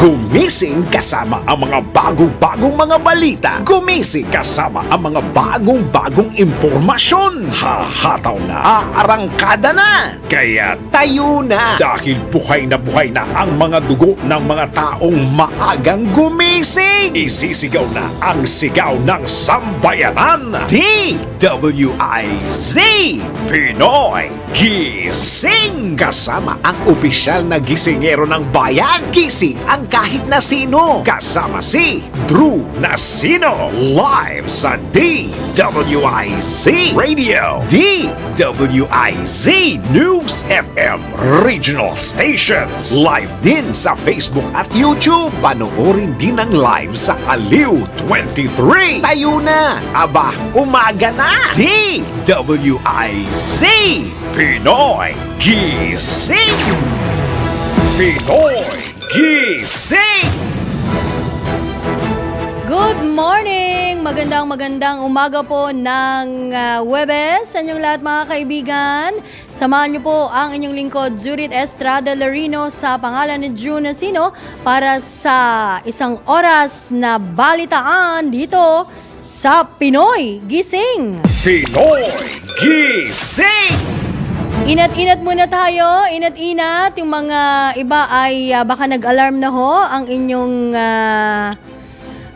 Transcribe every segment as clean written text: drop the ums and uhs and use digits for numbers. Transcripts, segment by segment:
Gumising kasama ang mga bagong-bagong mga balita. Gumising kasama ang mga bagong-bagong impormasyon. Hahataw na, aarangkada na. Kaya tayo na. Dahil buhay na ang mga dugo ng mga taong maagang gumising. Isisigaw na ang sigaw ng sambayanan. DWIZ Pinoy Gising. Kasama ang opisyal na gisingero ng bayan. Gising ang kahit na sino. Kasama si Drew Nasino. Live sa DWIZ Radio. DWIZ News FM Regional Stations. Live din sa Facebook at YouTube. Panoorin din ang live sa Aliw 23. Tayo na. Aba, umaga na. DWIZ Pinoy Gising. Pinoy Gising. Good morning! Magandang umaga po ng Huwebes sa inyong lahat mga kaibigan. Samahan niyo po ang inyong lingkod Judith Estrada Larino sa pangalan ni Drew Nasino para sa isang oras na balitaan dito sa Pinoy Gising. Pinoy Gising. Inat-inat muna tayo, inat-inat. Yung mga iba ay baka nag-alarm na ho ang inyong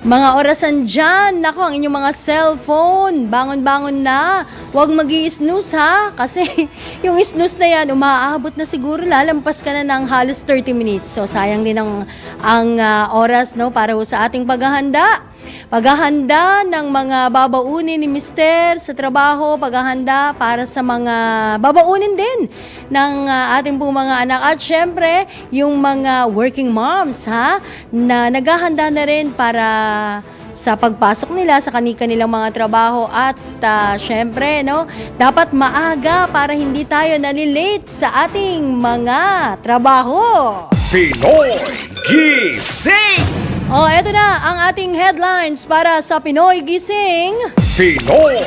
mga orasan dyan. Nako, ang inyong mga cellphone, bangon-bangon na. Huwag mag-i-snooze ha, kasi yung snooze na yan, umaabot na siguro, lalampas ka na ng halos 30 minutes. So sayang din ang oras no, para ho sa ating paghahanda. Paghahanda ng mga babaunin ni Mister sa trabaho, paghahanda para sa mga babaunin din ng ating pong mga anak. At syempre, yung mga working moms ha, na naghahanda na rin para sa pagpasok nila sa kanilang mga trabaho. At syempre, no, dapat maaga para hindi tayo nalilate sa ating mga trabaho. Pinoy Gising. Eto na ang ating headlines para sa Pinoy Gising. Pinoy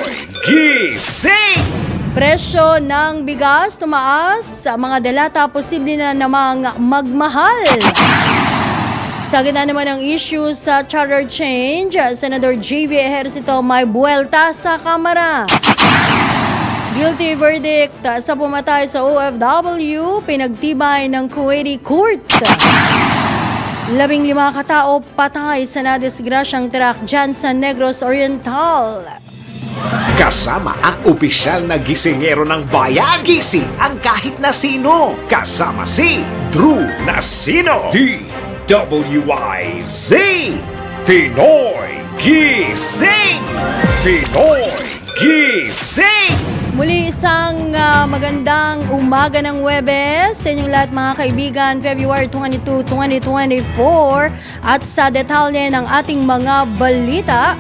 Gising. Presyo ng bigas tumaas, sa mga delata posible na namang magmahal. Sa gitna naman ng issue sa charter change, Senador J.V. Ejercito may buwelta sa Kamara. Guilty verdict sa pumatay sa OFW, pinagtibay ng Kuwaiti Court. 15 katao patay sa nadisgrasyang truck dyan sa Negros Oriental. Kasama ang opisyal na gisingero ng bayan. Gising ang kahit na sino. Kasama si Drew Nasino. DWIZ Pinoy Gising. Pinoy Gising. Muli isang magandang umaga ng Huwebes sa inyong lahat mga kaibigan, February 22, 2024. At sa detalye ng ating mga balita,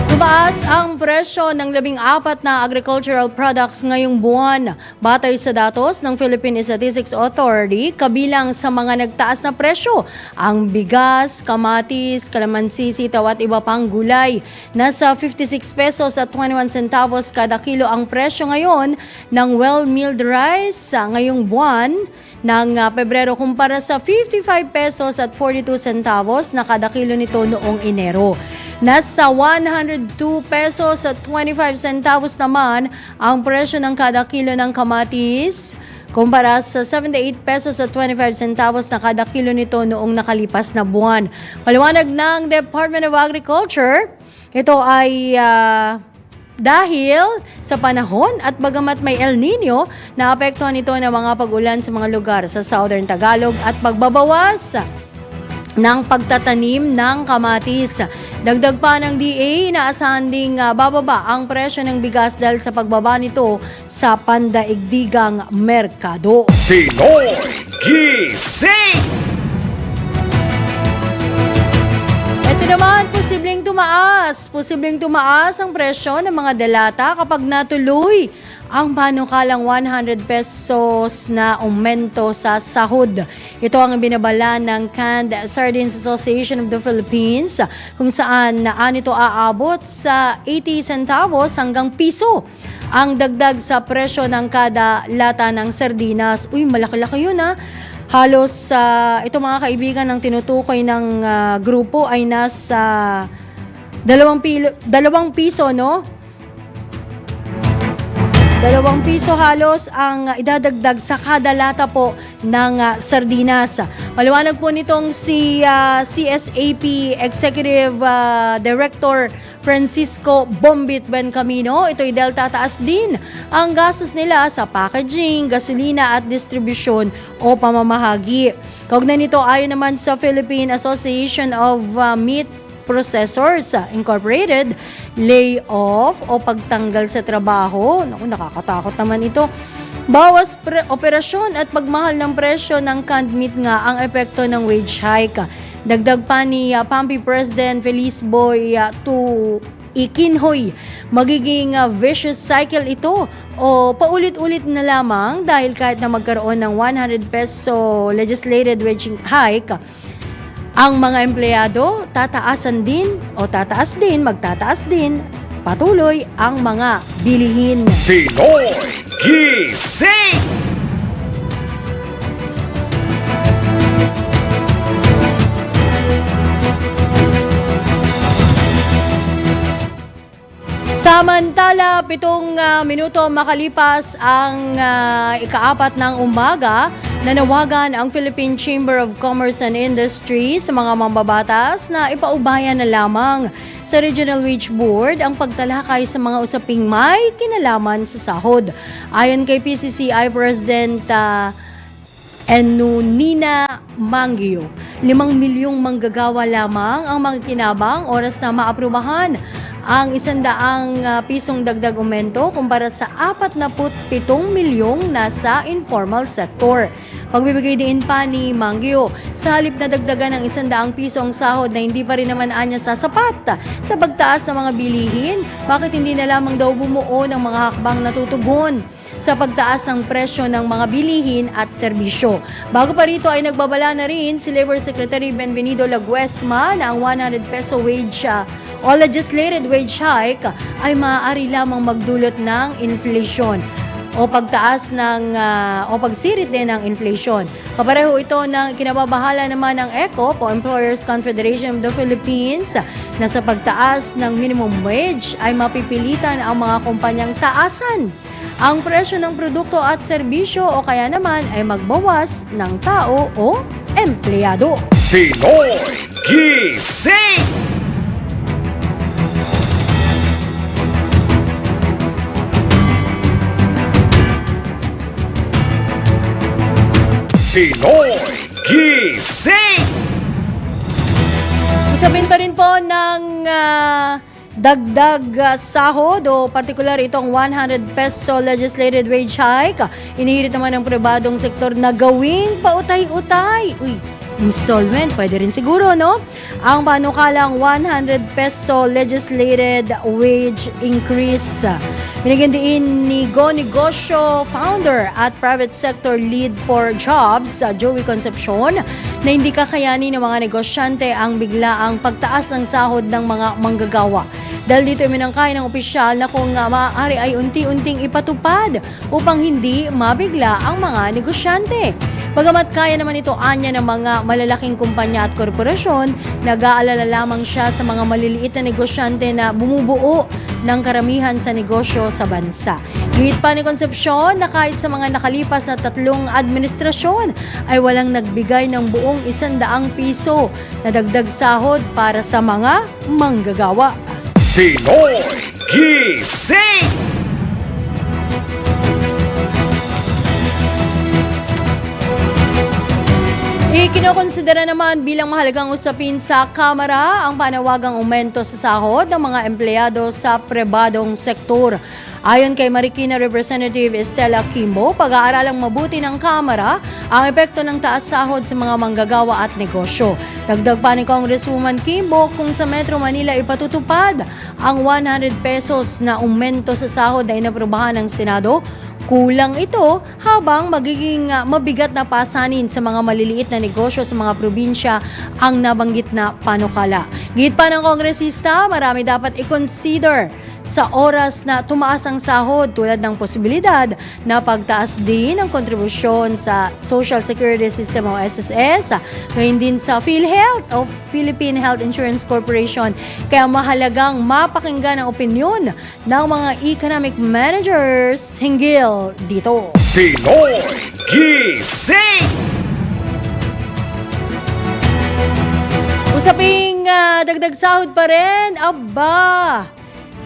tumaas ang presyo ng 14 na agricultural products ngayong buwan. Batay sa datos ng Philippine Statistics Authority, kabilang sa mga nagtaas na presyo ang bigas, kamatis, kalamansi, sitaw at iba pang gulay. Nasa 56 pesos at 21 centavos kada kilo ang presyo ngayon ng well-milled rice ngayong buwan ng Pebrero kumpara sa 55 pesos at 42 centavos na kada kilo nito noong Enero. Nasa 102 pesos at 25 centavos naman ang presyo ng kada kilo ng kamatis kumpara sa 78 pesos at 25 centavos na kada kilo nito noong nakalipas na buwan. Paliwanag ng Department of Agriculture, ito ay dahil sa panahon at bagamat may El Nino, naapektuhan ito ng mga pag-ulan sa mga lugar sa Southern Tagalog at pagbabawas ng pagtatanim ng kamatis. Dagdag pa ng DA, inaasahan ding bababa ang presyo ng bigas dahil sa pagbaba nito sa pandaigdigang merkado. Pinoy Gising. Ito naman, posibleng tumaas ang presyo ng mga delata kapag natuloy ang panukalang 100 pesos na aumento sa sahod. Ito ang binabala ng Canned Sardines Association of the Philippines, kung saan nito aabot sa 80 centavos hanggang piso ang dagdag sa presyo ng kada lata ng sardinas. Uy, malaki-laki yun ha. Halos ito mga kaibigan ng tinutukoy ng grupo ay nasa 2 piso, no? 2 piso halos ang idadagdag sa kada lata po ng sardinas. Maliwanag po nitong si CSAP Executive Director Francisco Bombit Bencamino. Ito'y dahil tataas din ang gastos nila sa packaging, gasolina at distribusyon o pamamahagi. Kaugnay nito, ayon naman sa Philippine Association of Meat Processors Incorporated, layoff o pagtanggal sa trabaho. Naku, nakakatakot naman ito. Bawas operasyon at pagmahal ng presyo ng canned meat nga ang epekto ng wage hike. Dagdag pa ni PAMPI President Feliz Boy Ikinhoy, magiging vicious cycle ito o paulit-ulit na lamang dahil kahit na magkaroon ng 100 peso legislated wage hike, ang mga empleyado magtataas din patuloy ang mga bilihin. Pinoy Gising! Samantala, 7 minuto makalipas ang ika-4 ng umaga, nanawagan ang Philippine Chamber of Commerce and Industry sa mga mambabatas na ipaubayan na lamang sa Regional Wage Board ang pagtalakay sa mga usaping may kinalaman sa sahod. Ayon kay PCCI President Nina Mangio, 5 milyong manggagawa lamang ang makikinabang oras na maaprubahan ang 100 pisong dagdag aumento kumpara sa 47 milyong nasa informal sector. Pagbibigay din pa ni Mangio, sa halip na dagdagan ng 100 piso ang sahod na hindi pa rin naman anya sasapat sa pagtaas ng mga bilihin, bakit hindi na lamang daw bumuo ng mga hakbang na tutugon sa pagtaas ng presyo ng mga bilihin at serbisyo. Bago pa rito ay nagbabala na rin si Labor Secretary Benvenido Laguesma na ang 100 peso wage o legislated wage hike ay maaari lamang magdulot ng inflation o pagtaas ng o pagsirit din ng inflation. Kapareho ito ng kinababahala naman ng ECOP o Employers Confederation of the Philippines na sa pagtaas ng minimum wage ay mapipilitan ang mga kumpanyang taasan ang presyo ng produkto at serbisyo o kaya naman ay magbawas ng tao o empleyado. Pinoy Gising! Pinoy Gising! Usapin pa rin po ng dagdag sahod o partikular itong 100 peso legislated wage hike. Inihirit naman ng pribadong sektor na gawing pautay-utay. Installment, pwede rin siguro, no? Ang panukalang 100 peso legislated wage increase. Binigyan din ni Go Negosyo founder at private sector lead for jobs, Joey Concepcion, na hindi kakayanin ng mga negosyante ang biglaang pagtaas ng sahod ng mga manggagawa. Dahil dito iminangkay ng opisyal na kung maaari ay unti-unting ipatupad upang hindi mabigla ang mga negosyante. Bagamat kaya naman ito anya ng mga malalaking kumpanya at korporasyon, nag-aalala lamang siya sa mga maliliit na negosyante na bumubuo ng karamihan sa negosyo sa bansa. Gihit pa ni Concepcion na kahit sa mga nakalipas na 3 administrasyon ay walang nagbigay ng buong 100 piso na dagdag sahod para sa mga manggagawa. Pinoy Gising! Ikinokonsidera naman bilang mahalagang usapin sa Kamara ang panawagang aumento sa sahod ng mga empleyado sa pribadong sektor. Ayon kay Marikina Representative Estela Kimbo, pag-aaralang mabuti ng Kamara ang epekto ng taas sahod sa mga manggagawa at negosyo. Dagdag pa ni Congresswoman Kimbo, kung sa Metro Manila ipatutupad ang 100 pesos na aumento sa sahod na inaprubahan ng Senado, kulang ito habang magiging mabigat na pasanin sa mga maliliit na negosyo sa mga probinsya ang nabanggit na panukala. Gihit pa ng kongresista, marami dapat i-consider sa oras na tumaas ang sahod, tulad ng posibilidad na pagtaas din ng kontribusyon sa Social Security System o SSS, ngayon din sa PhilHealth o Philippine Health Insurance Corporation. Kaya mahalagang mapakinggan ang opinyon ng mga economic managers hinggil dito. Pinoy Gising! Usaping dagdag sahod pa rin, aba!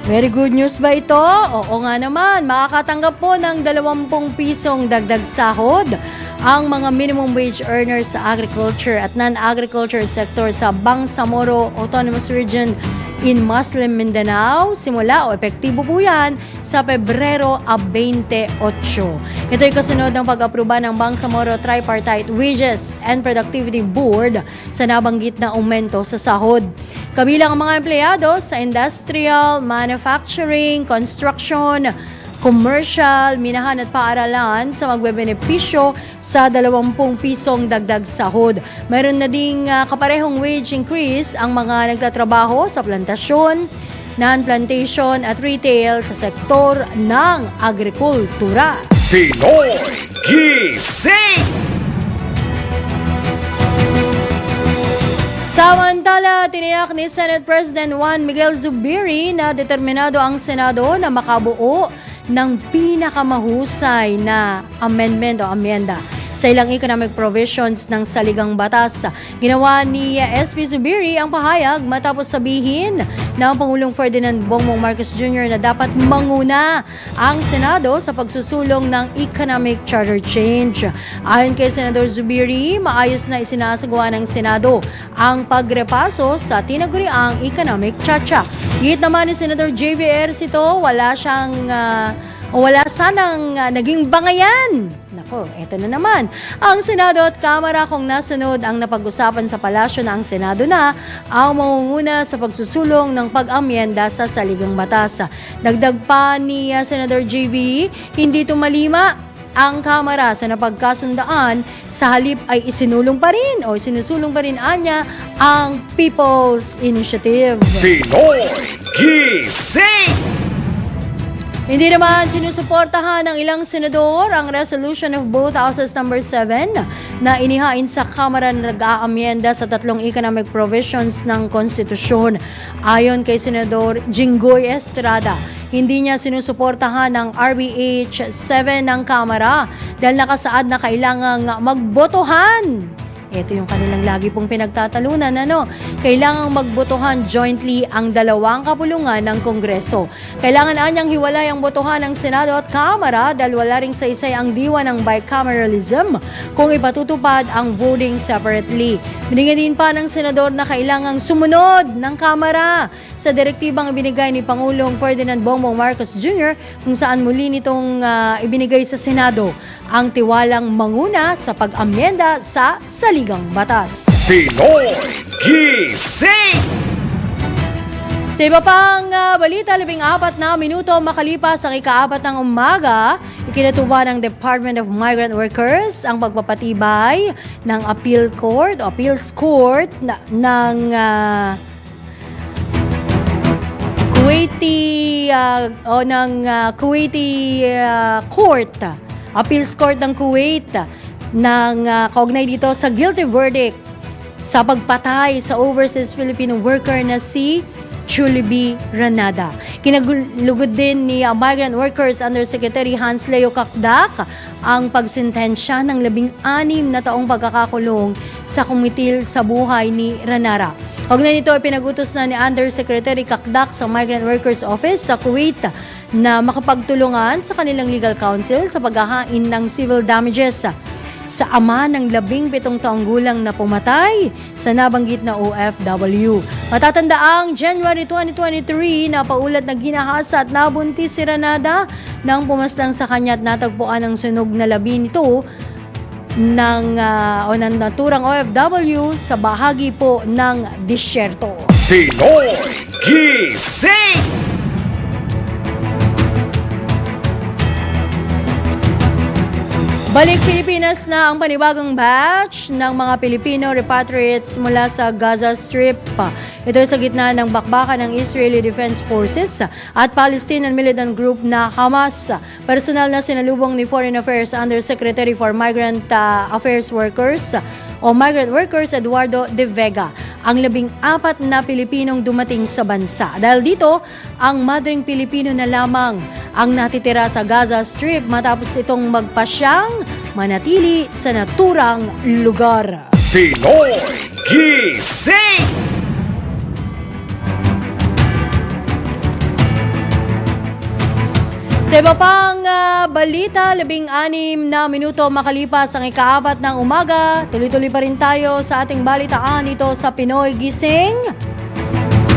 Very good news ba ito? Oo nga naman, makakatanggap po ng 20 pisong dagdag sahod ang mga minimum wage earners sa agriculture at non-agriculture sector sa Bangsamoro Autonomous Region in Muslim Mindanao. Simula o epektibo po yan sa Pebrero 28. Ito ay kasunod ng pag-aproba ng Bangsamoro Tripartite Wages and Productivity Board sa nabanggit na aumento sa sahod. Kabilang ang mga empleyado sa industrial, manufacturing, construction, commercial, minahan at paaralan sa magbebenepisyo sa 20 pisong dagdag sahod. Mayroon na ding kaparehong wage increase ang mga nagtatrabaho sa plantasyon, non-plantation at retail sa sektor ng agrikultura. Pinoy Gising! Samantala, tiniyak ni Senate President Juan Miguel Zubiri na determinado ang Senado na makabuo ng pinakamahusay na amendment o amyenda sa ilang economic provisions ng saligang batas. Ginawa ni SP Zubiri ang pahayag matapos sabihin ng Pangulong Ferdinand Bongbong Marcos Jr. na dapat manguna ang Senado sa pagsusulong ng economic charter change. Ayon kay Senador Zubiri, maayos na isinasagawa ng Senado ang pagrepaso sa tinaguriang economic chacha. Git naman ni Senador JV Ercito, wala sanang naging bangayan. Nako, eto na naman. Ang Senado at Kamara kung nasunod ang napag-usapan sa palasyo na ang Senado na ang mangunguna sa pagsusulong ng pag-amyenda sa saligang batas. Dagdag pa ni Senador JV, hindi tumalima ang Kamara sa napagkasundaan, sa halip ay isinusulong pa rin anya ang People's Initiative. Pinoy Gising! Hindi naman sinusuportahan ng ilang senador ang resolution of both houses number 7 na inihain sa Kamara na nag-aamyenda sa tatlong economic provisions ng konstitusyon. Ayon kay Senador Jinggoy Estrada, hindi niya sinusuportahan ang RBH 7 ng Kamara dahil nakasaad na kailangang magbotohan. Ito yung kanilang lagi pong pinagtatalunan, Kailangang magbotohan jointly ang dalawang kapulungan ng Kongreso. Kailangan anyang hiwalay ang botohan ng Senado at Kamara dahil wala ring saysay ang diwa ng bicameralism kung ipatutupad ang voting separately. Binigyan din pa ng Senador na kailangang sumunod ng Kamara sa direktibang ibinigay ni Pangulong Ferdinand Bongbong Marcos Jr. kung saan muli nitong ibinigay sa Senado ang tiwalang manguna sa pag-amyenda sa saligang batas. Pinoy Gising! Sa iba pang balita, 14 na minuto makalipas sa ika-4 ng umaga, ikinatuwa ng Department of Migrant Workers ang pagpapatibay ng appeals court ng Kuwaiti Court. Appeals Court ng Kuwait ng kaugnay dito sa guilty verdict sa pagpatay sa overseas Filipino worker na si Chulibi Ranada. Kinalugod din ni Migrant Workers Undersecretary Hans Leo Kakdak ang pagsentensya ng 16 na taong pagkakakulong sa kumitil sa buhay ni Ranara. Kaugnay nito ay pinag-utos na ni Undersecretary Kakdak sa Migrant Workers Office sa Kuwait na makapagtulungan sa kanilang legal counsel sa paghahain ng civil damages sa ama ng 17 taong gulang na pumatay sa nabanggit na OFW. Matatandaang January 2023 na paulat na ginahasa at nabuntis si Ranada nang pumaslang sa kanya at natagpuan ang sunog na labi nito ng naturang OFW sa bahagi po ng disyerto. Pinoy Gising! Balik Pilipinas na ang panibagong batch ng mga Pilipino repatriates mula sa Gaza Strip. Ito sa gitna ng bakbakan ng Israeli Defense Forces at Palestinian militant group na Hamas. Personal na sinalubong ni Foreign Affairs Undersecretary for Migrant Affairs Workers o Migrant Workers Eduardo De Vega ang 14 na Pilipinong dumating sa bansa. Dahil dito, ang madring Pilipino na lamang ang natitira sa Gaza Strip matapos itong magpasyang manatili sa naturang lugar. Pinoy Gising! Sa iba pang balita, 16 na minuto makalipas ang ika-4 ng umaga. Tuloy-tuloy pa rin tayo sa ating balitaan dito sa Pinoy Gising.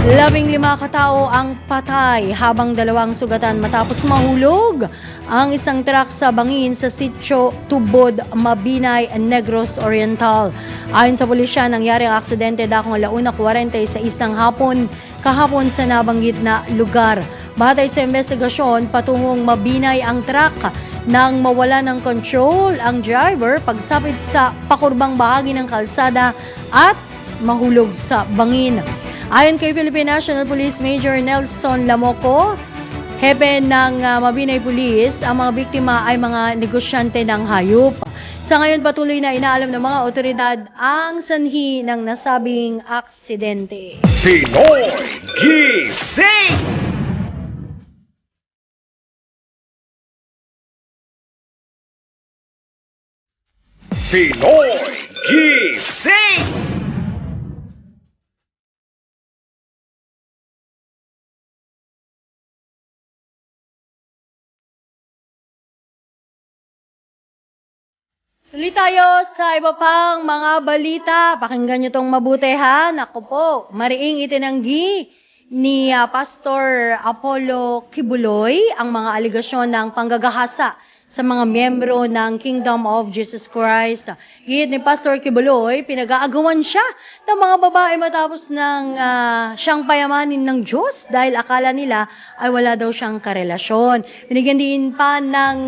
15 katao ang patay habang 2 sugatan matapos mahulog ang isang truck sa bangin sa Sitio Tubod, Mabinay, Negros Oriental. Ayon sa pulisya, nangyari ang aksidente dakong 1:46 ng hapon kahapon sa nabanggit na lugar. Batay sa investigasyon, patungong Mabinay ang truck nang mawala ng control ang driver pagsapit sa pakurbang bahagi ng kalsada at mahulog sa bangin. Ayon kay Philippine National Police Major Nelson Lamoco, hepe ng Mabinay Police, ang mga biktima ay mga negosyante ng hayop. Sa ngayon, patuloy na inaalam ng mga otoridad ang sanhi ng nasabing aksidente. Pinoy Gising! Pinoy Gising! Tuloy tayo sa iba pang mga balita. Pakinggan nyo tong mabuti ha. Naku po, mariing itinanggi ni Pastor Apollo Kibuloy ang mga aligasyon ng panggagahasa sa mga miyembro ng Kingdom of Jesus Christ. Gid ni Pastor Kibuloy, pinag-aagawan siya ng mga babae matapos ng siyang payamanin ng Diyos dahil akala nila ay wala daw siyang karelasyon. Binigyan din pa ng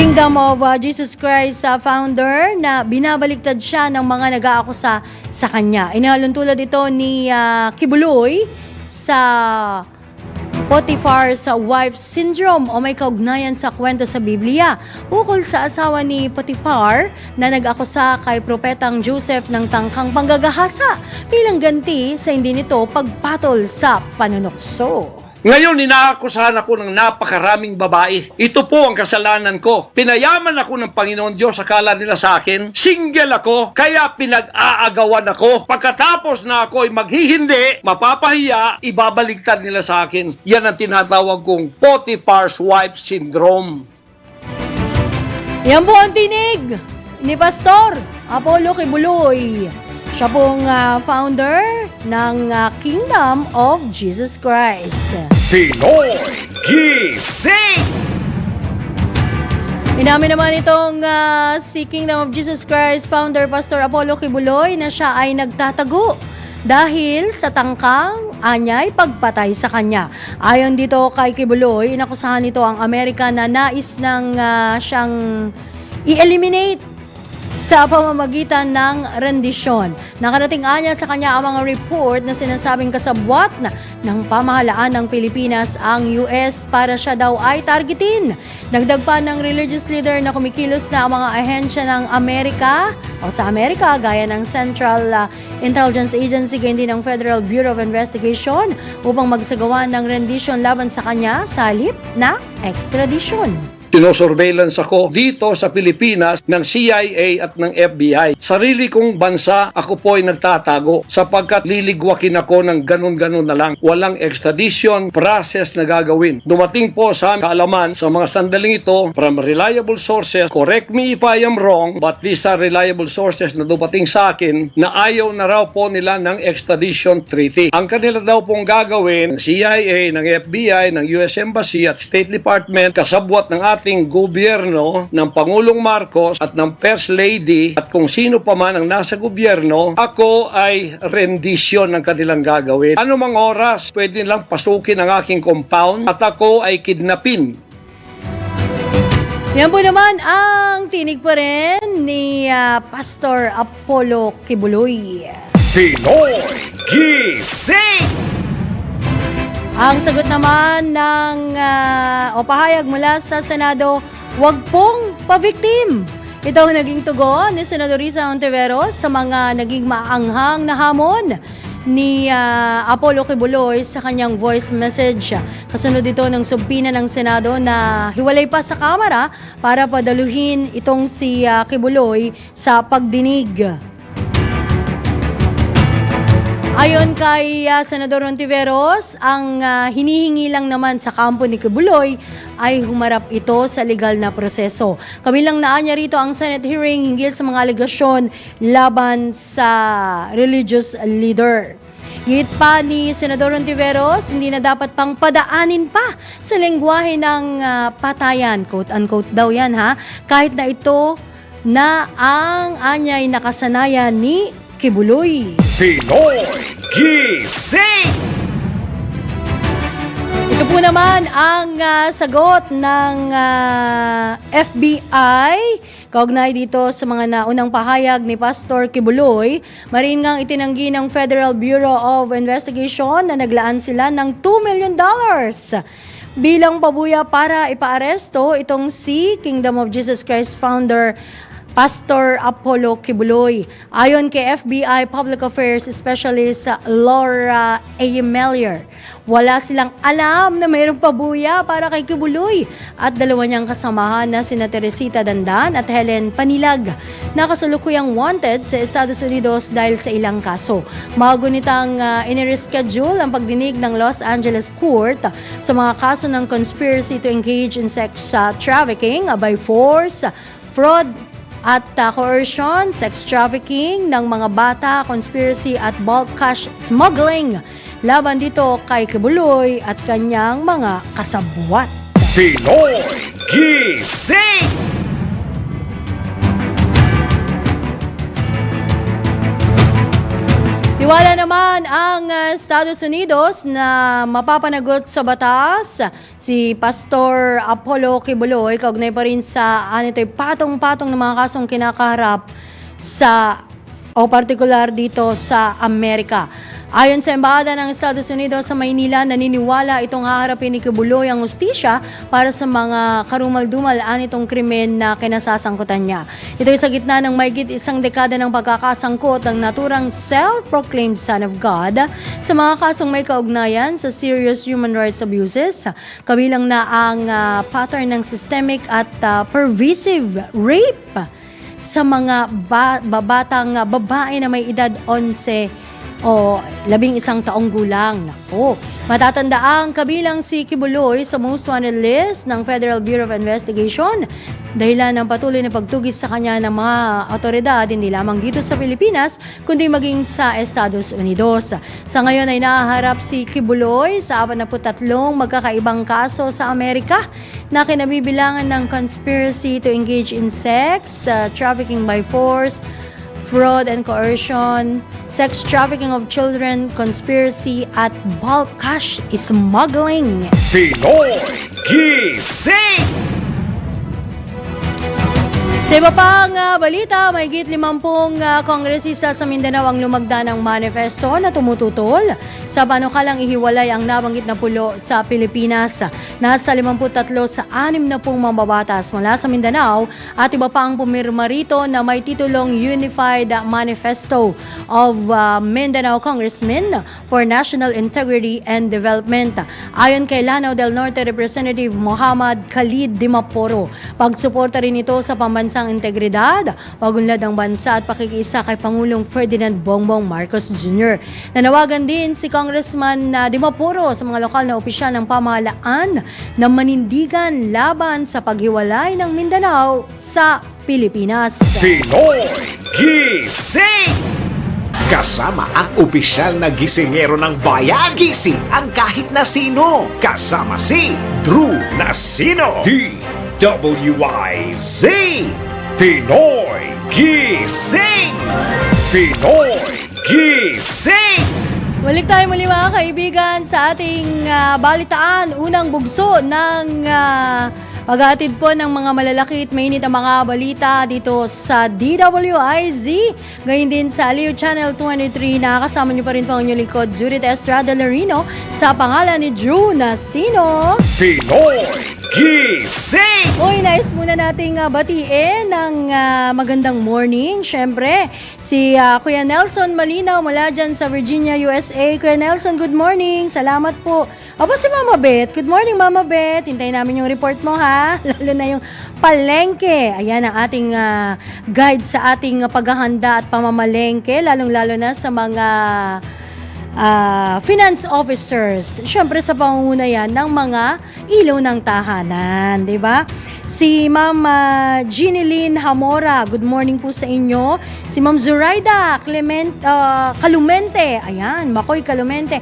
Kingdom of Jesus Christ founder na binabaliktad siya ng mga nag-aakusa sa kanya. Inahalintulad ito ni Kibuloy sa Potiphar sa wife syndrome o may kaugnayan sa kwento sa Biblia ukol sa asawa ni Potiphar na nag-akusa kay Propetang Joseph ng tangkang panggagahasa bilang ganti sa hindi nito pagpatol sa panunukso. Ngayon, inaakusahan ako ng napakaraming babae. Ito po ang kasalanan ko. Pinayaman ako ng Panginoon Diyos, akala nila sa akin. Single ako, kaya pinag-aagawan ako. Pagkatapos na ako ay maghihindi, mapapahiya, ibabaligtad nila sa akin. Yan ang tinatawag kong Potiphar's Wife Syndrome. Yan po ang tinig ni Pastor Apollo Kibuloy. Siya pong founder ng Kingdom of Jesus Christ. Pinoy Gising! Inamin naman itong si Kingdom of Jesus Christ founder Pastor Apollo Kibuloy na siya ay nagtatago dahil sa tangkang anyay pagpatay sa kanya. Ayon dito kay Kibuloy, inakusahan nito ang Amerika na nais ng siyang i-eliminate sa pamamagitan ng rendisyon. Nakarating anya sa kanya ang mga report na sinasabing kasabwat ng pamahalaan ng Pilipinas ang US para siya daw ay targetin. Dagdag pa ng religious leader na kumikilos na ang mga ahensya ng Amerika o sa Amerika gaya ng Central Intelligence Agency gayon din ng Federal Bureau of Investigation upang magsagawa ng rendisyon laban sa kanya sa halip na extradition. Sinosurveillance ako dito sa Pilipinas ng CIA at ng FBI. Sarili kong bansa, ako po ay nagtatago sapagkat liligwakin ako ng ganun-ganun na lang. Walang extradition process na gagawin. Dumating po sa kaalaman sa mga sandaling ito from reliable sources. Correct me if I am wrong, but these are reliable sources na dumating sa akin na ayaw na raw po nila ng extradition treaty. Ang kanila daw pong gagawin ng CIA, ng FBI, ng US Embassy at State Department kasabwat ng ating gobyerno ng Pangulong Marcos at ng First Lady at kung sino pa man ang nasa gobyerno, ako ay rendisyon ng kanilang gagawin. Anumang oras, pwede lang pasukin ang aking compound at ako ay kidnapin. Yan po naman ang tinig pa rin ni Pastor Apollo Kibuloy. Pinoy Gising! Ang sagot naman ng o pahayag mula sa Senado, wag pong pa-victim. Ito ang naging tugon ni Senador Risa Hontiveros sa mga naging maanghang na hamon ni Apollo Kibuloy sa kanyang voice message. Kasunod ito ng sumpina ng Senado na hiwalay pa sa Kamara para padaluhin itong si Kibuloy sa pagdinig. Ayon kay Senador Hontiveros, ang hinihingi lang naman sa kampo ni Kibuloy ay humarap ito sa legal na proseso. Kabilang naanya rito ang Senate hearing hinggil sa mga alegasyon laban sa religious leader. Git pa ni Senador Hontiveros, hindi na dapat pang padaanin pa sa lengguwahe ng patayan, quote-unquote daw yan kahit na ito na ang anyay nakasanayan ni Kibuloy. Pinoy Gising! Ito po naman ang sagot ng FBI kaugnay dito sa mga naunang pahayag ni Pastor Kibuloy. Marin ngang itinanggi ng Federal Bureau of Investigation na naglaan sila ng $2 million bilang pabuya para ipaaresto itong si Kingdom of Jesus Christ founder Pastor Apollo Kibuloy. Ayon kay FBI Public Affairs Specialist Laura A. Melier, wala silang alam na mayroong pabuya para kay Kibuloy at dalawa niyang kasamahan na sina Teresita Dandan at Helen Panilag na kasalukuyang wanted sa Estados Unidos dahil sa ilang kaso. Magunitang inireschedule ang pagdinig ng Los Angeles Court sa mga kaso ng conspiracy to engage in sex trafficking by force, fraud, at coercion, sex trafficking ng mga bata, conspiracy at bulk cash smuggling laban dito kay Kibuloy at kanyang mga kasabwat. Pinoy Gising! Tiwala naman ang Estados Unidos na mapapanagot sa batas si Pastor Apollo Kibuloy kaugnay pa rin sa patong-patong ng mga kasong kinakaharap sa partikular dito sa Amerika. Ayon sa Embahada ng Estados Unidos sa Maynila, naniniwala itong haharapin ni Kibuloy ang hustisya para sa mga karumal-dumal itong krimen na kinasasangkutan niya. Ito ay sa gitna ng mahigit isang dekada ng pagkakasangkot ng naturang self-proclaimed Son of God sa mga kasong may kaugnayan sa serious human rights abuses, kabilang na ang pattern ng systemic at pervasive rape sa mga babatang babae na may edad 11 o 11 taong gulang. Nako. Matatandaang kabilang si Kibuloy sa most wanted list ng Federal Bureau of Investigation dahilan ng patuloy na pagtugis sa kanya ng mga otoridad hindi lamang dito sa Pilipinas kundi maging sa Estados Unidos. Sa ngayon ay nahaharap si Kibuloy sa 43 magkakaibang kaso sa Amerika na kinabibilangan ng conspiracy to engage in sex, trafficking by force, fraud and coercion, sex trafficking of children, conspiracy, at bulk cash smuggling. Pinoy Gising! Sa iba pang balita, mahigit 50 kongresista sa Mindanao ang lumagda ng manifesto na tumututol sa panukalang ihiwalay ang nabanggit na pulo sa Pilipinas. Nasa 53 sa 60 mambabatas mula sa Mindanao at iba pa ang pumirma rito na may titulong Unified Manifesto of Mindanao Congressmen for National Integrity and Development. Ayon kay Lanao del Norte Representative Muhammad Khalid Dimaporo, pagsuporta rin ito sa pambansang integridad, pagunlad ng bansa at pakikiisa kay Pangulong Ferdinand Bongbong Marcos Jr. Nanawagan din si Congressman Dimaporo sa mga lokal na opisyal ng pamahalaan na manindigan laban sa paghiwalay ng Mindanao sa Pilipinas. Pinoy Gising! Kasama ang opisyal na gisingero ng bayan, gising ang kahit na sino. Kasama si Drew Nasino, DWIZ. Pinoy Gising! Pinoy Gising! Balik tayo muli mga kaibigan sa ating balitaan. Unang bugso ng Paghatid po ng mga malalaki at mainit ang mga balita dito sa DWIZ. Ngayon din sa Aliw Channel 23, nakakasama niyo pa rin po ang inyong lingkod, Judith Estrada Larino, sa pangalan ni Drew Nasino. Pinoy Gising! Uy, nais muna nating batiin ng magandang morning. Siyempre, si Kuya Nelson Malinaw mula dyan sa Virginia, USA. Kuya Nelson, good morning. Salamat po. Aba si Mama Beth. Good morning, Mama Beth. Hintayin namin yung report mo, ha? Lalo na yung palengke. Ayan ang ating guide sa ating paghahanda at pamamalengke, lalong-lalo na sa mga finance officers. Siyempre sa pangunguna yan ng mga ilaw ng tahanan, di ba? Si Ma'am Jeannie Hamora, good morning po sa inyo. Si Ma'am Zoraida Calumente, ayan, Makoy Calumente.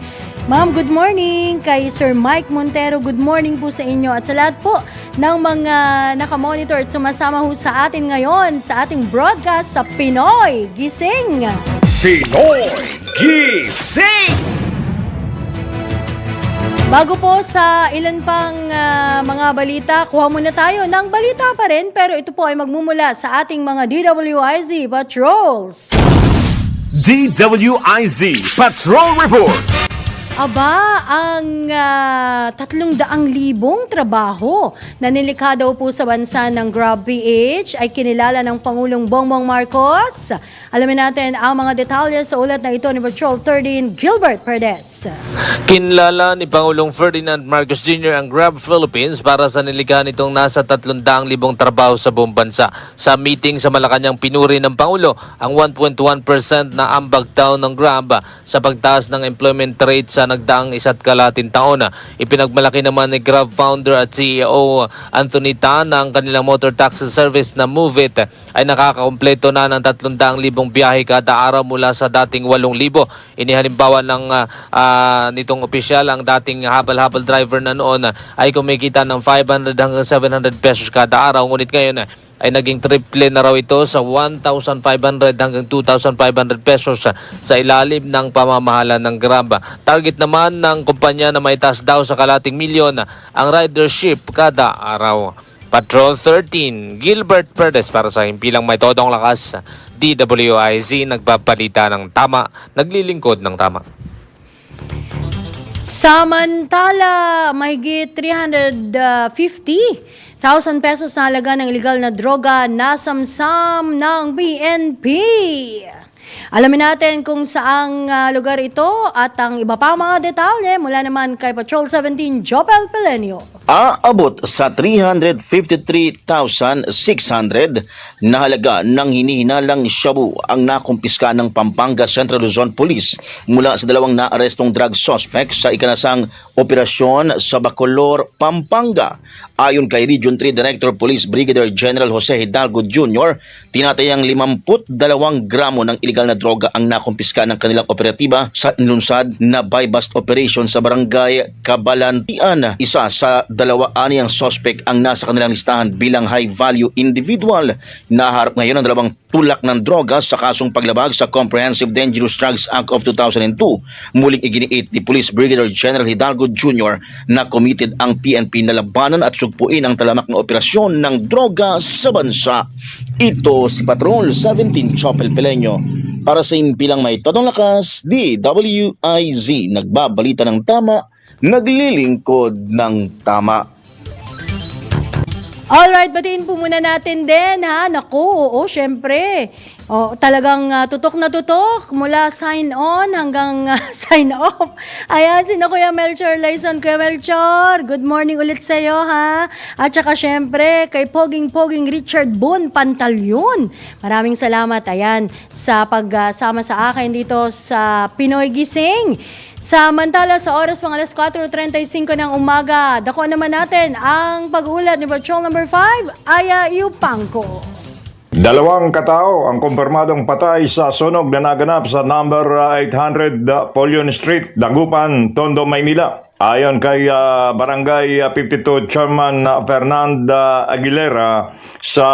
Ma'am, good morning. Kay Sir Mike Montero, good morning po sa inyo. At sa lahat po ng mga nakamonitor at sumasama ho sa atin ngayon sa ating broadcast sa Pinoy Gising. Pinoy Gising! Bago po sa ilan pang mga balita, kuha muna tayo ng balita pa rin, pero ito po ay magmumula sa ating mga DWIZ Patrols. DWIZ Patrol Report! Aba, ang 300,000 trabaho na nilikha daw po sa bansa ng GrabPH ay kinilala ng Pangulong Bongbong Marcos. Alamin natin ang mga detalye sa ulat na ito ni Patrol 13 Gilbert Perdes. Kinilala ni Pangulong Ferdinand Marcos Jr. ang Grab Philippines para sa nilikha nitong nasa 300,000 trabaho sa buong bansa. Sa meeting sa Malacanang, pinuri ng Pangulo ang 1.1% na ambag daw ng Grab sa pagtaas ng employment rate sa nagdaang 1.5 taon. Ipinagmalaki naman ni Grab founder at CEO Anthony Tan na ang kanilang motor taxi service na Move It ay nakakakumpleto na ng 300,000 biyahe kada araw mula sa dating 8,000. Inihalimbawa ng nitong opisyal, ang dating habal-habal driver na noon ay kumikita ng 500 hanggang 700 pesos kada araw. Ngunit ngayon ay naging triple na raw ito sa 1,500 hanggang 2,500 pesos sa ilalim ng pamamahala ng Grab. Target naman ng kumpanya na may taas daw sa kalating milyon ang ridership kada araw. Patrol 13, Gilbert Perdes para sa himpilang may todong lakas. DWIZ, nagbabalita ng tama, naglilingkod ng tama. Samantala, mahigit 350,000 pesos na halaga ng illegal na droga nasamsam ng PNP. Alamin natin kung saang lugar ito at ang iba pa mga detalye mula naman kay Patrol 17 Jopel Pelenio. Aabot sa 353,600 na halaga ng hinihinalang shabu ang nakumpiska ng Pampanga Central Luzon Police mula sa dalawang naarestong drug suspect sa ikanasang operasyon sa Bacolor, Pampanga. Ayon kay Region 3 Director Police Brigadier General Jose Hidalgo Jr., tinatayang 52 gramo ng illegal na droga ang nakumpiska ng kanilang operatiba sa inunsad na buy-bust operation sa barangay Kabalantian. Isa sa dalawa-ani ang suspect ang nasa kanilang listahan bilang high-value individual. Naharap ngayon ang dalawang tulak ng droga sa kasong paglabag sa Comprehensive Dangerous Drugs Act of 2002. Muling iginiit ni Police Brigadier General Hidalgo Jr. na committed ang PNP na labanan at sugpuin ang talamak na operasyon ng droga sa bansa. Ito si Patrol 17 Chopel Pelenyo para sa impilang may todong lakas, DWIZ, nagbabalita ng tama, naglilingkod ng tama. Alright, batiin po muna natin din, ha? Naku, oo, syempre. Talagang tutok na tutok mula sign on hanggang sign off. Ayan, sino Kuya Melchor Laison. Kuya Melchor, good morning ulit sa iyo, ha? At saka syempre, kay Poging Richard Boone Pantalyon. Maraming salamat, ayan, sa pagsama sa akin dito sa Pinoy Gising. Samantala sa oras pang alas 4:35 ng umaga, dako naman natin ang pag-ulat ni Patrol number 5, Aya Yupangko. 2 katao ang kumpirmadong patay sa sunog na naganap sa number 800 Polion Street, Dagupan, Tondo, Maynila. Ayon kay Barangay 52 Chairman Fernand Aguilera sa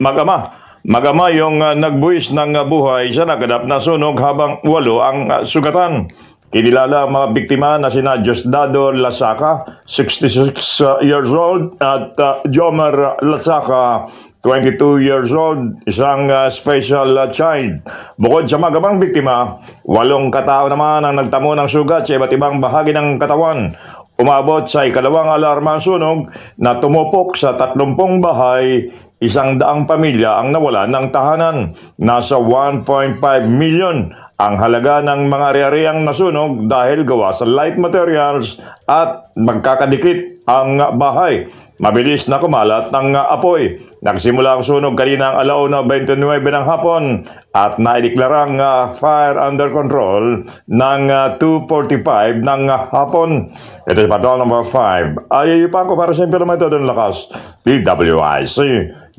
Mag-ama. Mag-ama yung nagbuwis ng buhay sa naganap na sunog habang 8 ang sugatan. Kinilala ang mga biktima na sina Diosdado Lasaka, 66 years old, at Jomar Lasaka, 22 years old, isang special child. Bukod sa magamang biktima, 8 katao naman ang nagtamo ng sugat sa iba't ibang bahagi ng katawan. Umabot sa ikalawang alarma ang sunog na tumupok sa 30 bahay, 100 pamilya ang nawalan ng tahanan. Nasa 1.5 million ang halaga ng mga ari-ariang nasunog dahil gawa sa light materials at magkakadikit ang bahay. Mabilis na kumalat ng apoy. Nagsimula ang sunog kaninang 1:29 ng hapon at naideklarang fire under control ng 2:45 ng hapon. Ito is Patrol number 5. Ayayupan ko para sa impirma ito ng lakas. DWIC.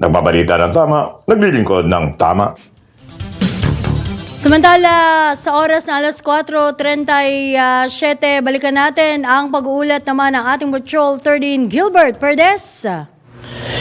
Nagbabalita ng tama, naglilingkod ng tama. Samantala, sa oras na alas 4:37, balikan natin ang pag-uulat naman ng ating Patrol 13, Gilbert Perdes.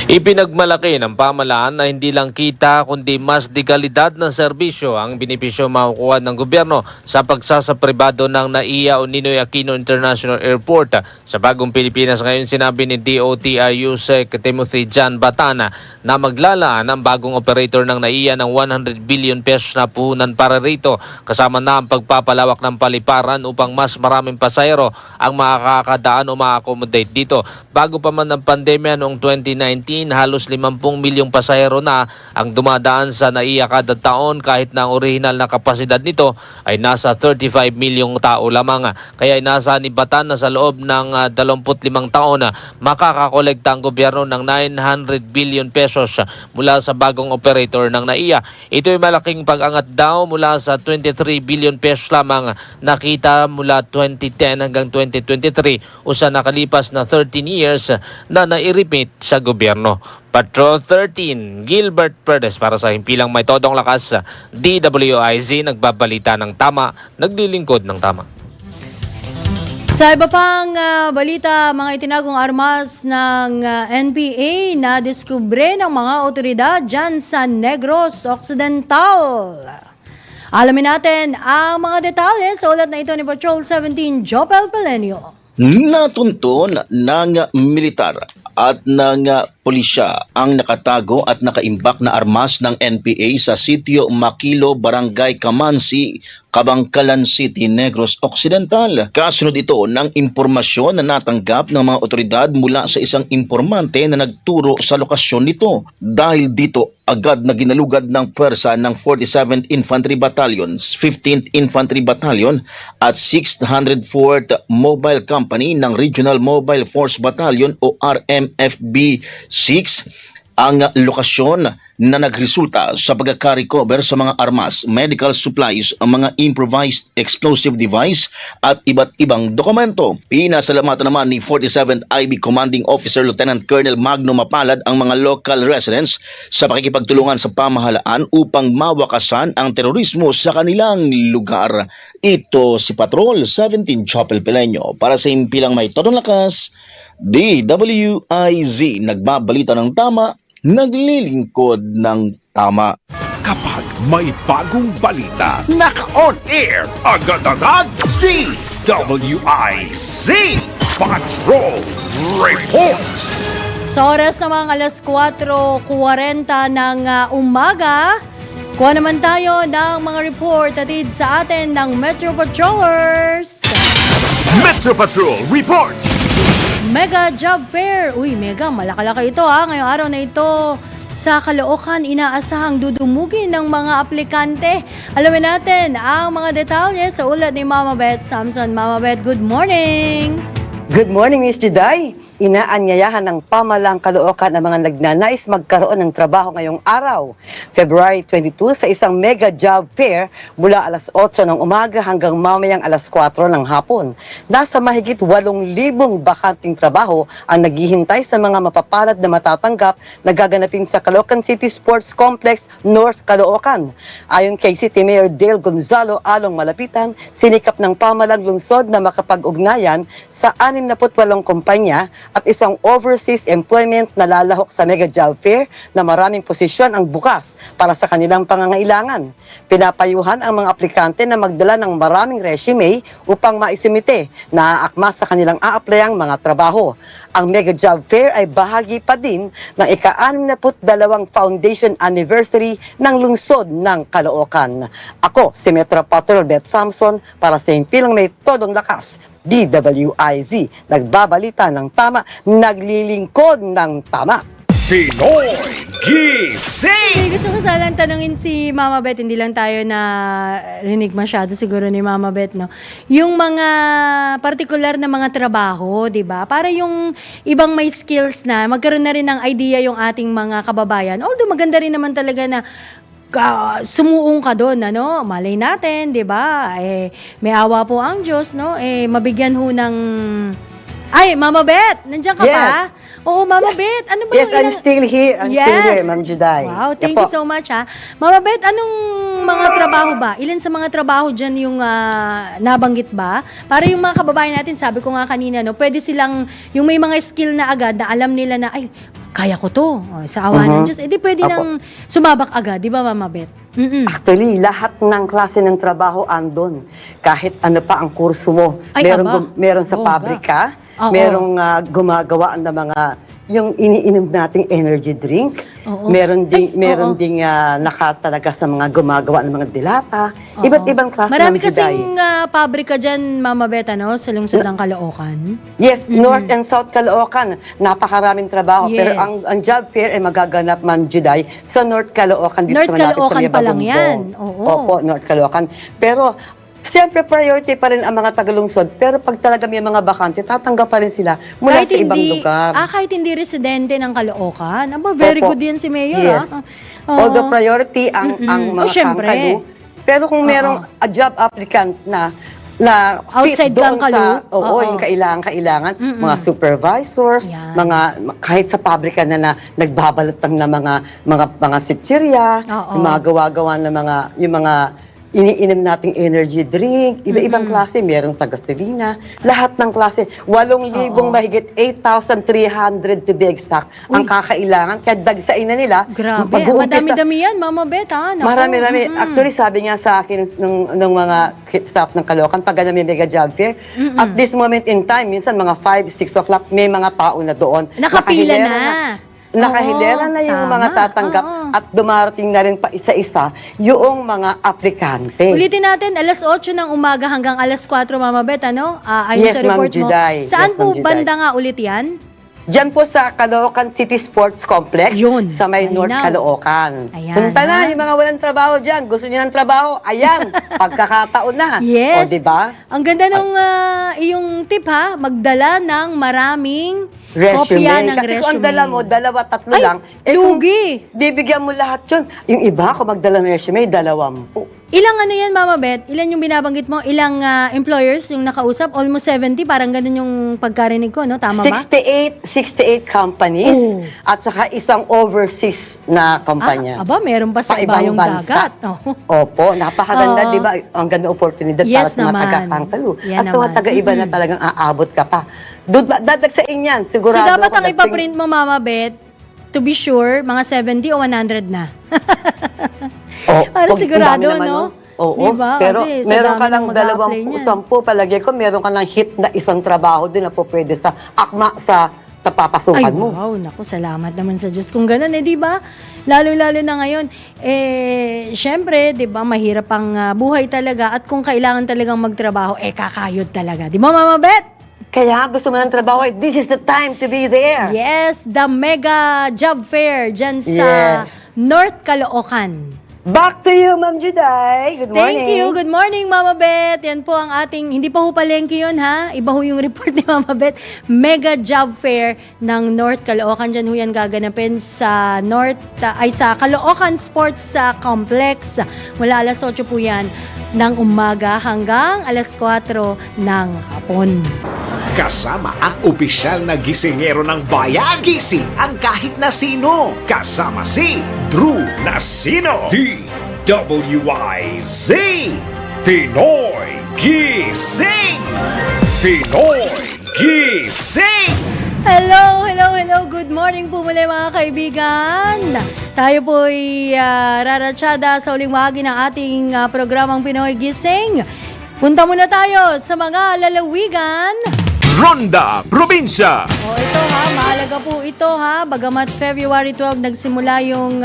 Ipinagmalaki ng pamahalaan na hindi lang kita kundi mas de kalidad ng serbisyo ang benepisyo makukuha ng gobyerno sa pagsasapribado ng NAIA o Ninoy Aquino International Airport. Sa bagong Pilipinas ngayon, sinabi ni DOTI Yusek Timothy John Batana na maglalaan ang bagong operator ng NAIA ng 100 billion pesos na puhunan para rito, kasama na ang pagpapalawak ng paliparan upang mas maraming pasahero ang makakadaan o ma-accommodate dito. Bago pa man ng pandemya noong 2019, halos 50 milyong pasahero na ang dumadaan sa NAIA kada taon, kahit na ang orihinal na kapasidad nito ay nasa 35 milyong tao lamang. Kaya inaasahan ni Batan na sa loob ng 25 taon makakakolekta ang gobyerno ng 900 billion pesos mula sa bagong operator ng NAIA. Ito ay malaking pag-angat daw mula sa 23 billion pesos lamang nakita mula 2010 hanggang 2023 o sa nakalipas na 13 years na nairepit sa gobyerno. Patrol 13, Gilbert Perdes para sa himpilang may todong lakas. DWIZ, nagbabalita ng tama, naglilingkod ng tama. Sa iba pang balita, mga itinagong armas ng NPA na diskubre ng mga otoridad dyan sa Negros Occidental. Alamin natin ang mga detalye sa ulat na ito ni Patrol 17, Jopel Pelenio. Natunton ng militar at ng pulisya ang nakatago at nakaimbak na armas ng NPA sa sitio Makilo, Barangay Kamansi, Kabangkalan City, Negros Occidental. Kasunod ito ng impormasyon na natanggap ng mga otoridad mula sa isang informante na nagturo sa lokasyon nito. Dahil dito, agad na ginalugad ng pwersa ng 47th Infantry Battalion, 15th Infantry Battalion at 604th Mobile Company ng Regional Mobile Force Battalion o RMFB 6 ang lokasyon na nagresulta sa pagkaka-recover sa mga armas, medical supplies, ang mga improvised explosive device at iba't ibang dokumento. Pinasalamatan naman ni 47th IB Commanding Officer Lieutenant Colonel Magno Mapalad ang mga local residents sa pakikipagtulungan sa pamahalaan upang mawakasan ang terorismo sa kanilang lugar. Ito si Patrol 17, Chopel Pelenyo para sa himpilang may todong lakas. DWIZ, nagbabalita ng tama, naglilingkod ng tama. Kapag may bagong balita, naka-on air agad-agad. DWIZ Patrol Report. Sa oras namang alas 4:40 ng umaga, kuha naman tayo ng mga report atid sa atin ng Metro Patrollers. Metro Patrol Reports. Mega Job Fair. Uy, mega, malakalaki ito ha. Ngayong araw na ito sa Caloocan, inaasahang dudumugin ng mga aplikante. Alamin natin ang mga detalye sa ulat ni Mama Beth Samson. Mama Beth, good morning! Good morning, Miss Juday. Inaanyayahan ng pamahalang Caloocan ang mga nagnanais magkaroon ng trabaho ngayong araw, February 22, sa isang mega job fair mula alas 8 ng umaga hanggang mamayang alas 4 ng hapon. Nasa mahigit 8,000 bakanting trabaho ang naghihintay sa mga mapapalad na matatanggap na gaganapin sa Caloocan City Sports Complex, North Caloocan. Ayon kay City Mayor Dale Gonzalo Along Malapitan, sinikap ng pamahalang lungsod na makapag-ugnayan sa 68 kumpanya at isang overseas employment na lalahok sa mega job fair na maraming posisyon ang bukas para sa kanilang pangangailangan. Pinapayuhan ang mga aplikante na magdala ng maraming resume upang maisimite na aakma sa kanilang a-applyang mga trabaho. Ang mega job fair ay bahagi pa din ng ika-62 foundation anniversary ng lungsod ng Caloocan. Ako, si Metro Patrol Beth Samson para sa Himpilang May Todong Lakas, DWIZ. Nagbabalita ng tama, naglilingkod ng tama. Pinoy Gising! Gusto ko sanang tanungin si Mama Beth, hindi lang tayo na rinig masyado siguro ni Mama Beth, no? Yung mga partikular na mga trabaho, di ba? Para yung ibang may skills na, magkaroon na rin ng idea yung ating mga kababayan. Although maganda rin naman talaga na sumuong ka doon, ano? Malay natin, di ba? May awa po ang Diyos, no? Mabigyan ho ng... Ay, Mama Beth, nandiyan ka Yes. ba? Oo, Mama Beth, ano ba Yes, yung I'm still here. I'm still here, Ma'am Juday. Wow, thank Yan you po. so much, ha. Mama Beth, anong mga trabaho ba? Ilan sa mga trabaho dyan yung nabanggit ba? Para yung mga kababayan natin, sabi ko nga kanina, no, pwede silang, yung may mga skill na agad na alam nila na, ay, kaya ko to. Sa awa ng Diyos. Di pwede Apo. nang sumabak agad, di ba, Mama Beth? Actually, lahat ng klase ng trabaho andon. Kahit ano pa ang kurso mo. Ay, aba. Meron sa Bongga. pabrika, Oo. merong gumagawa ng mga yung iniinom nating energy drink. Oo. Meron ding Ay, oo. nakatalaga sa mga gumagawa ng mga dilata. Oo. Iba't ibang klase Marami ng Juday. kasing pabrika dyan, Mama Beth, ano, sa lungsod ng Caloocan. Yes, North and South Caloocan, napakaraming trabaho. Yes. Pero ang job fair ay magaganap, Ma'am Juday, sa North Caloocan. North sa malapit Caloocan sa May pa lang Bagumbong. yan. Oo. Opo, North Caloocan. Pero, siyempre, priority pa rin ang mga tagalungsod. Pero pag talaga may mga bakante, tatanggap pa rin sila mula sa ibang lugar. Kahit hindi residente ng Caloocan. Aba, very Opo. good yan si Mayor, Yes. Oo. Although priority ang mga Syempre. kangkalo. Pero kung merong a job applicant na Outside fit doon Kangkalo? sa Oo. yung kailangan mga supervisors, Yan. kahit sa pabrika na nagbabalot ng mga sitsirya, Oo. yung mga gawa-gawa ng yung mga iniinom nating energy drink, iba-ibang klase, meron sa gasolina, lahat ng klase, 8,000 mahigit 8,300 to be exact, ang kakailangan, kaya dagsain na nila. Grabe, Mag-uumpisa- madami-dami yan, Mama Beth, ha? Naku. Marami-rami. Actually, sabi nga sa akin ng mga staff ng Caloocan, pag may mega job fair, at this moment in time, minsan mga 5, 6 o'clock, may mga tao na doon. Nakapila na. Nakahilera Oo, na yung tama. mga tatanggap Oo. at dumarating na rin pa isa-isa yung mga aplikante. Ulitin natin, alas 8 ng umaga hanggang alas 4, Mama Beth, ano? Ayon Yes, sa Ma'am report mo. Juday. Saan Yes, po Ma'am Juday. banda nga ulit yan? Diyan po sa Caloocan City Sports Complex Yun, sa may North malinaw. Caloocan. Ayan, Punta na ha? yung mga walang trabaho diyan. Gusto niyo ng trabaho? Ayan, pagkakataon na. Yes. O, di ba? Ang ganda nung iyong tip, ha? Magdala ng maraming kopya Resume. ng Kasi resume. kung ang dala mo, 2, 3 Ay, lang. Kung lugi. bibigyan mo lahat yun. Yung iba, kung magdala ng resume, 20. Ilang ano yan, Mama Beth? Ilan yung binabanggit mo? Ilang employers yung nakausap? Almost 70, parang ganun yung pagkarinig ko, no? Tama ba? 68 companies Oh. at saka isang overseas na kumpanya. Aba, meron pa sa Pa-ibang ibayong bansa. dagat. Oh. Opo, napakaganda, Oo. di ba? Ang ganda oportunidad Yes para sa mga naman. taga-Kangkalo. Yan At sa mga naman. taga-iba na talagang aabot ka pa. Dadagsain yan, So, sigurado. dapat ako ang dagdagan- ipaprint mo, Mama Beth, to be sure, mga 70 o 100 na. Oh, Para kung sigurado, dami naman, no? Oo. Diba? Pero Kasi sa meron dami ka lang nang mag-a-apply 20, niyan. 10, palagay ko, meron ka lang hit na isang trabaho din na po pwede sa akma sa napapasukan Ay, mo. wow, naku, salamat naman sa Diyos. Kung ganun, di ba? Lalo-lalo na ngayon, syempre, di ba, mahirap ang buhay talaga at kung kailangan talagang magtrabaho, kakayod talaga. Di ba, Mama Beth? Kaya gusto mo ng trabaho, this is the time to be there. Yes, the mega job fair dyan sa Yes. North Caloocan. Back to you, Ma'am Juday. Good morning. Thank you. Good morning, Mama Beth. Yan po ang ating, hindi pa ho palengke yun, ha? Iba ho yung report ni Mama Beth. Mega Job Fair ng North Caloocan. Diyan ho yan gaganapin sa sa Caloocan Sports Complex. Mula alas 8 po yan ng umaga hanggang alas 4 ng hapon. Kasama ang opisyal na gisingero ng bayan. Gising ang kahit na sino. Kasama si Drew Nasino. DWIZ. Pinoy Gising. Pinoy Gising. Hello, hello, hello. Good morning po muli mga kaibigan. Tayo po'y raratsyada sa uling bahagi ng ating programang Pinoy Gising. Punta muna tayo sa mga lalawigan. Ronda Probinsya. O ito ha, mahalaga po ito ha. Bagamat February 12 nagsimula yung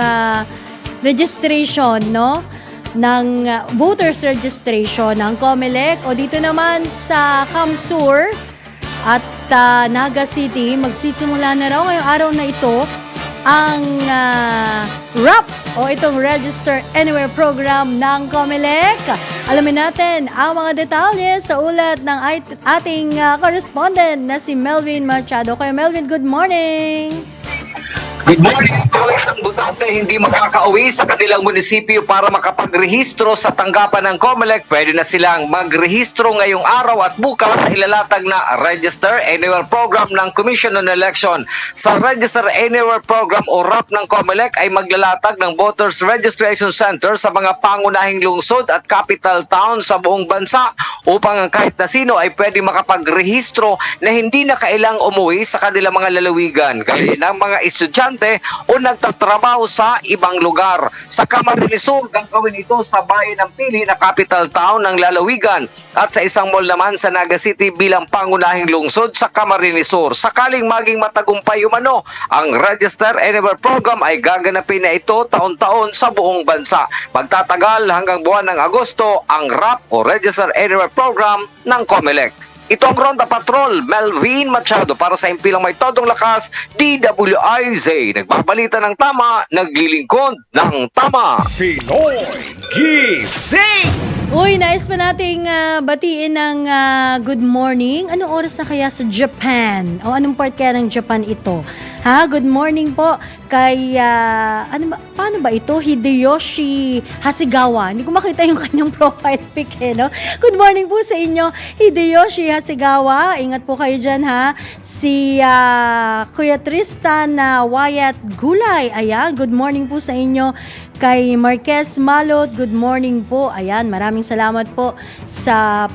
registration, no? Ng voters registration ng COMELEC. O dito naman sa Kamsur at Naga City, magsisimula na raw ngayong araw na ito ang RAP o itong Register Anywhere program ng COMELEC. Alamin natin ang mga detalye sa ulat ng ating correspondent na si Melvin Machado. Kaya Melvin, good morning! Good morning! Tuloy ng butante hindi makakauwi sa kanilang munisipyo para makapagrehistro sa tanggapan ng COMELEC. Pwede na silang magrehistro ngayong araw at bukas sa ilalatag na Register Anywhere Program ng Commission on Election. Sa Register Anywhere Program o RAP ng COMELEC ay maglalatag ng Voters Registration Center sa mga pangunahing lungsod at capital town sa buong bansa upang ang kahit na sino ay pwede makapagrehistro na hindi na kailang umuwi sa kanilang mga lalawigan. Kaya ng mga estudyante o nagtatrabaho sa ibang lugar. Sa Camarines Sur, gagawin ito sa bayan ng Pili na capital town ng lalawigan at sa isang mall naman sa Naga City bilang pangunahing lungsod sa Camarines Sur. Sakaling maging matagumpay umano, ang Register Anywhere Program ay gaganapin na ito taon-taon sa buong bansa. Magtatagal hanggang buwan ng Agosto ang RAP o Register Anywhere Program ng COMELEC. Ito ang Ronda Patrol, Melvin Machado para sa impilang may todong lakas, DWIZ. Nagbabalita ng tama, naglilingkod ng tama. Pinoy Gising. Uy, nais pa nating batiin ng good morning. Anong oras na kaya sa Japan? O anong part kaya ng Japan ito? Ha, good morning po kay, paano ba ito? Hideyoshi Hasegawa. Hindi ko makita yung kanyang profile pic no? Good morning po sa inyo, Hideyoshi Hasegawa. Ingat po kayo dyan ha. Si Kuya Tristan Wyatt Gulay. Ayan, good morning po sa inyo. Kay Marquez Malot, good morning po. Ayan, maraming salamat po sa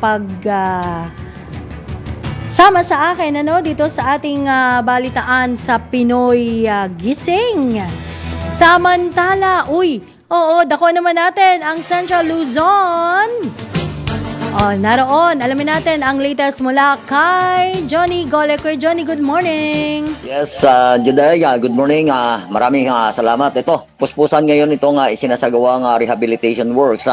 sama sa akin dito sa ating balitaan sa Pinoy Gising. Samantala, dako naman natin ang Central Luzon. Naroon, alamin natin ang latest mula kay Johnny Golecoy. Johnny, good morning. Yes, Judea, good morning. Maraming salamat. Ito, puspusan ngayon itong isinasagawang rehabilitation works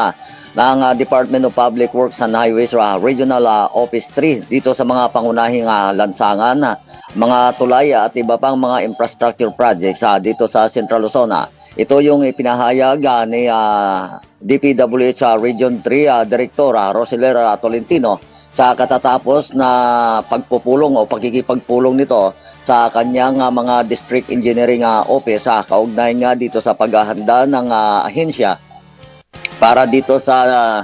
ng Department of Public Works and Highways Regional Office 3 dito sa mga pangunahing lansangan, mga tulay at iba pang mga infrastructure projects dito sa Central Luzon. Ito yung ipinahayag ni DPWH Region 3 Director Roseler Tolentino sa katatapos na pagpupulong o pagkikipagpulong nito sa kanyang mga district engineering office kaugnay nga dito sa paghahanda ng ahensya para dito sa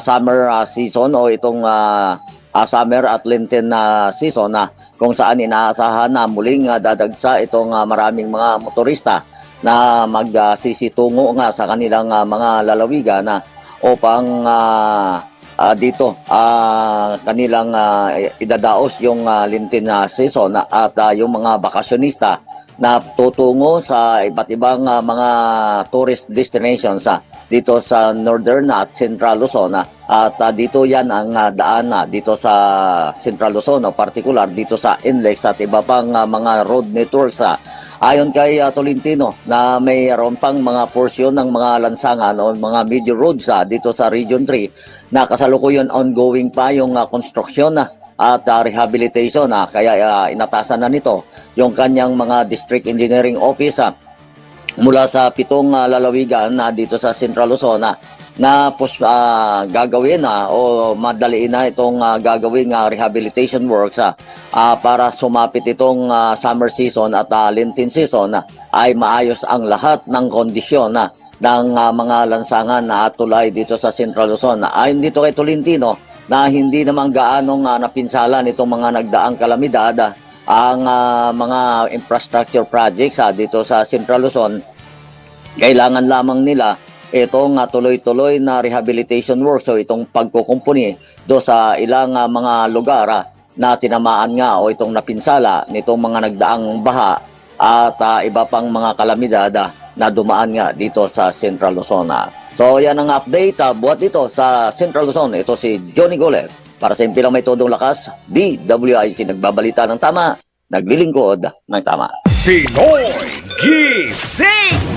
summer season o itong summer at Lenten season kung saan inaasahan na muling dadagsa itong maraming mga motorista na magsisitungo nga sa kanilang mga lalawigan upang dito kanilang idadaos yung Lenten season at yung mga bakasyonista na tutungo sa iba't ibang mga tourist destinations dito sa Northern at Central Luzon at dito yan ang daan dito sa Central Luzon, particular dito sa NLEX at iba pang mga road networks. Ayon kay Tolentino na mayroon pang mga portion ng mga lansangan o mga major roads dito sa Region 3 na kasalukuyan ongoing pa yung construction at rehabilitation kaya inatasan na nito yung kanyang mga district engineering office mula sa 7 lalawigan dito sa Central Luzon na gagawin o madaliin na itong gagawing rehabilitation works para sumapit itong summer season at Lenten season ay maayos ang lahat ng kondisyon ng mga lansangan at tulay dito sa Central Luzon. Ayon dito kay Tolentino na hindi naman gaanong napinsalan itong mga nagdaang kalamidad ang mga infrastructure projects dito sa Central Luzon. Kailangan lamang nila itong tuloy-tuloy na rehabilitation work, so itong pagkukumpuni do sa ilang mga lugar na tinamaan nga o itong napinsala nitong mga nagdaang baha at iba pang mga kalamidad na dumaan nga dito sa Central Luzon. So yan ang update buhat dito sa Central Luzon. Ito si Johnny Golet para sa Impilang May Todong Lakas, DWIC nagbabalita ng tama, naglilingkod ng tama. Pinoy Gising!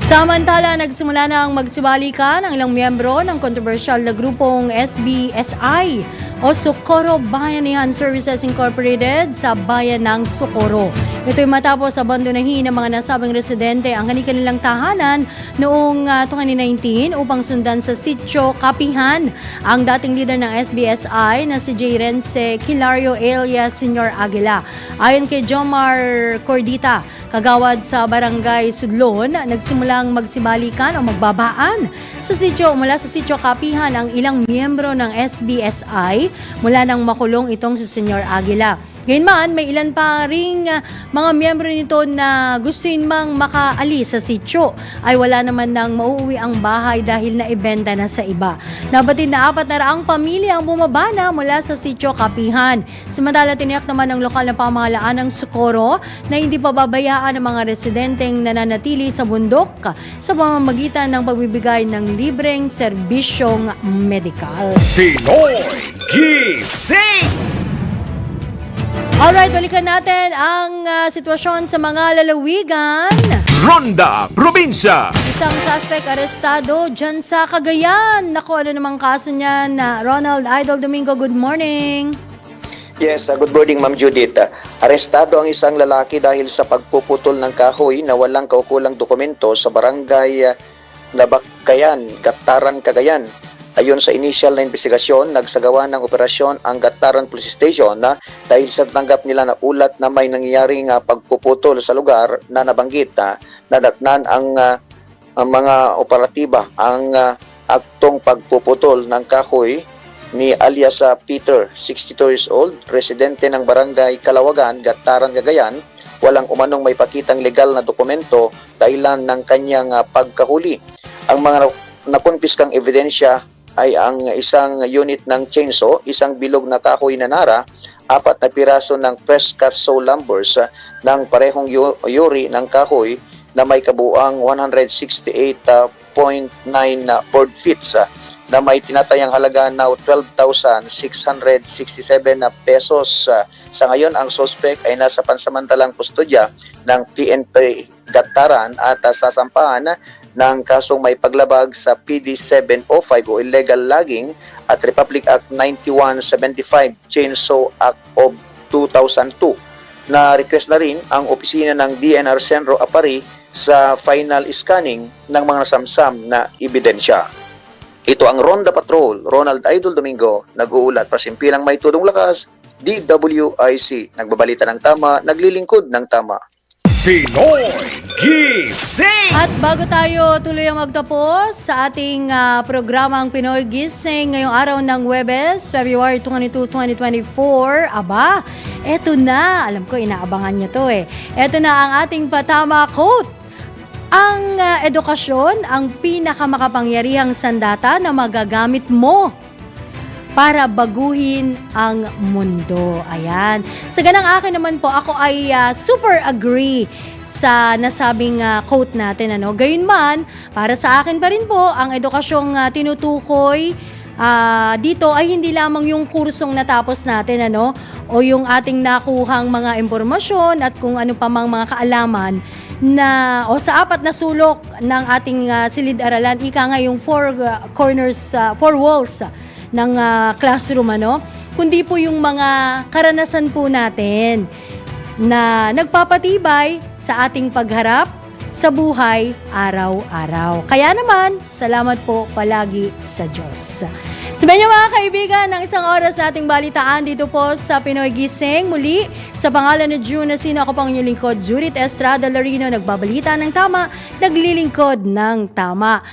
Samantala, nagsimula na ang magsibalikan ang ilang miyembro ng kontrobersyal na grupong SBSI o Socorro Bayanihan Services Incorporated sa bayan ng Socorro. Ito'y matapos abandonahin ng mga nasabing residente ang kanilang tahanan noong 2019 upang sundan sa Sitio Kapihan ang dating leader ng SBSI na si J. Rense Hilario Elias Sr. Aguila. Ayon kay Jomar Cordita, kagawad sa Barangay Sudlon, nagsimulang magsibalikan o magbabaan sa sitio mula sa Sitio Kapihan ang ilang miyembro ng SBSI mula nang makulong itong si Sr. Aguila. Gayunman, may ilan pa ring mga miyembro nito na gustuin mang makaalis sa sitio ay wala naman nang mauuwi ang bahay dahil naibenta na sa iba. Nabatid na 400 pamilya ang bumaba na mula sa Sitio Kapihan. Samantala, tiniyak naman ng lokal na pamahalaan ng Socorro na hindi pa babayaan ang mga residenteng nananatili sa bundok sa pamamagitan ng pagbibigay ng libreng serbisyong medikal. Pinoy Gising! Alright, balikan natin ang sitwasyon sa mga lalawigan. Ronda Probinsya! Isang suspect arestado dyan sa Cagayan. Naku, ano namang kaso niyan? Ronald Idol Domingo, good morning. Yes, good morning Ma'am Judith. Arestado ang isang lalaki dahil sa pagpuputol ng kahoy na walang kaukulang dokumento sa barangay Nabakayan, Gataran, Cagayan. Ayon sa initial na investigasyon, nagsagawa ng operasyon ang Gataran Police Station dahil sa tanggap nila na ulat na may nangyaring pagpuputol sa lugar na nabanggit nadatnan ang mga operatiba ang aktong pagpuputol ng kahoy ni alias Peter, 62 years old, residente ng barangay Kalawagan, Gataran, Cagayan, walang umanong may pakitang legal na dokumento dahilan ng kanyang pagkahuli. Ang mga nakumpiskang ebidensya ay ang isang unit ng chainsaw, isang bilog na kahoy na nara, 4 na piraso ng press cut saw lumbers ng parehong yuri ng kahoy na may kabuang 168.9 board feet na may tinatayang halaga na 12,667 pesos. Sa ngayon, ang suspect ay nasa pansamantalang kustodya ng PNP Gataran at sasampahan ng kasong may paglabag sa PD 705 o illegal logging at Republic Act 9175 Chainsaw Act of 2002. Na-request na rin ang opisina ng DNR Centro Apari sa final scanning ng mga nasamsam na ebidensya. Ito ang Ronda Patrol, Ronald Idol Domingo, nag-uulat para Impilang May Todong Lakas, DWIC, nagbabalita ng tama, naglilingkod ng tama. Pinoy Gising! At bago tayo tuloy ang magtapos sa ating programang Pinoy Gising ngayong araw ng Huwebes, February 22, 2024, aba, eto na, alam ko inaabangan nyo to eto na ang ating patama quote. Ang edukasyon ang pinakamakapangyarihang sandata na magagamit mo para baguhin ang mundo. Ayan. Sa ganang akin naman po, ako ay super agree sa nasabing quote natin. Gayunman, para sa akin pa rin po, ang edukasyong tinutukoy dito ay hindi lamang yung kursong natapos natin, o yung ating nakuhang mga impormasyon at kung ano pa mang mga kaalaman na o sa 4 na sulok ng ating silid-aralan, ika nga yung 4 corners, 4 walls ng classroom, kundi po yung mga karanasan po natin na nagpapatibay sa ating pagharap sa buhay araw-araw. Kaya naman, salamat po palagi sa Diyos. Sabihin niyo mga kaibigan, ng isang oras na ating balitaan dito po sa Pinoy Gising. Muli, sa pangalan ni June Nasino, ako pang inyong lingkod, Judith Estrada Larino, nagbabalita ng tama, naglilingkod ng tama.